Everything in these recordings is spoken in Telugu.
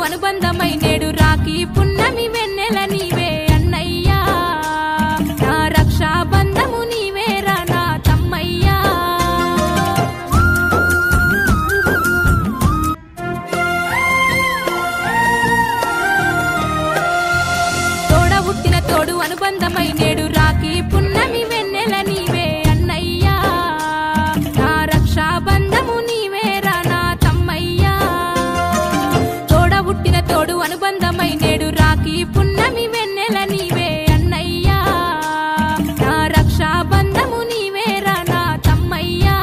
అనుబంధమై నేడు రాఖీ పున్నమి వెన్నెల నీవే అన్నయ్యా నా రక్షాబంధము నీవేరా నా తమ్మయ్యా తోడ పుట్టిన తోడు అనుబంధమై నేడు రాఖీ పున్నమి వెన్నెల నీవే అన్నయ్యా నా రక్షాబంధము నీవేరా నా తమ్మయ్యా తోడ పుట్టిన తోడు అనుబంధమై నేడు రాఖీ పున్నమి వెన్నెల నీవే అన్నయ్యా నా రక్షాబంధము నీవేరా నా తమ్మయ్యా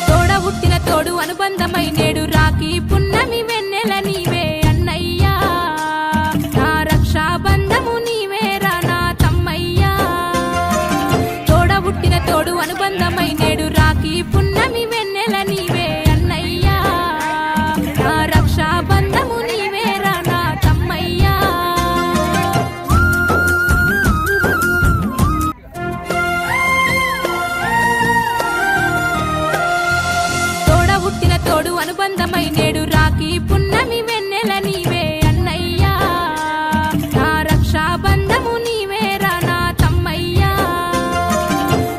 తోడ పుట్టిన తోడు అనుబంధమై నేడు రాఖీ పున్నమి వెన్నెల నీవే అన్నయ్యా నా రక్షాబంధము నీవేరా నా తమ్మయ్యా తోడ పుట్టిన తోడు అనుబంధమై నేడు రాఖీ పున్నమి వెన్నెల నీవే అన్నయ్యా నా రక్షాబంధము నీవేరా నా తమ్మయ్యా తోడ పుట్టిన తోడు అనుబంధమై నేడు రాఖీ పున్నమి వెన్నెల నీవే అన్నయ్యా నా రక్షాబంధము నీవేరా నా తమ్మయ్యా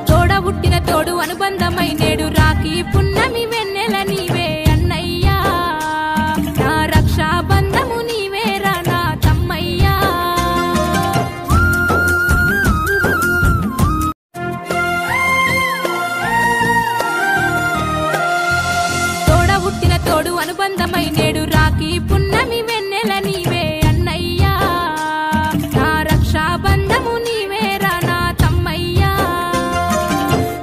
తోడ పుట్టిన తోడు అనుబంధమై నేడు రాఖీ పున్నమి వెన్నెల నీవే అన్నయ్యా నా రక్షాబంధము నీవేరా నా తమ్మయ్యా తోడ పుట్టిన తోడు అనుబంధమై నేడు రాఖీ పున్నమి వెన్నెల నీవే అన్నయ్యా నా రక్షాబంధము నీవేరా నా తమ్మయ్యా తోడ పుట్టిన తోడు అనుబంధమై నేడు రాఖీ పున్నమి వెన్నెల నీవే అన్నయ్యా నా రక్షాబంధము నీవేరా నా తమ్మయ్యా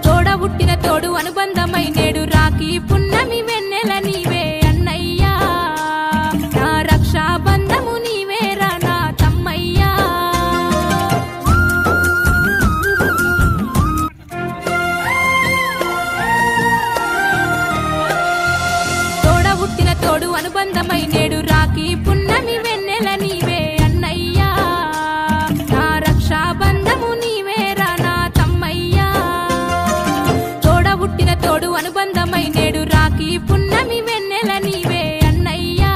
తోడ పుట్టిన తోడు అనుబంధమై నేడు రాఖీ పున్నమి వెన్నెల నీవే అన్నయ్యా నా రక్షాబంధము నీవేరా నా తమ్మయ్యా తోడ పుట్టిన తోడు అనుబంధమై నేడు రాఖీ పున్నమి వెన్నెల నీవే అన్నయ్యా నా రక్షాబంధము నీవేరా నా తమ్మయ్యా తోడ పుట్టిన తోడు అనుబంధమై నేడు రాఖీ పున్నమి వెన్నెల నీవే అన్నయ్యా నా రక్షాబంధము నీవేరా నా తమ్మయ్యా తోడ పుట్టిన తోడు అనుబంధమై నేడు రాఖీ పున్నమి వెన్నెల నీవే అన్నయ్యా నా రక్షాబంధము నీవేరా నా తమ్మయ్యా నేడు రాఖీ పున్నమి వెన్నెల నీవే అన్నయ్యా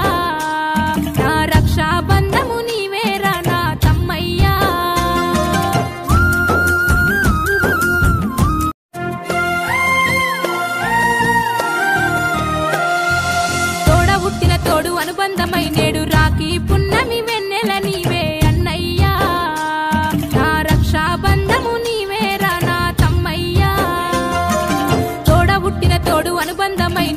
నా రక్షాబంధము నీవేరా నా తమ్మయ్యా తోడ పుట్టిన తోడు అనుబంధమై నేడు రాఖీ పున్నమి వెన్నెల నీవే అన్నయ్యా నా రక్షాబంధము నీవేరా నా తమ్మయ్యా తోడ పుట్టిన తోడు అనుబంధమై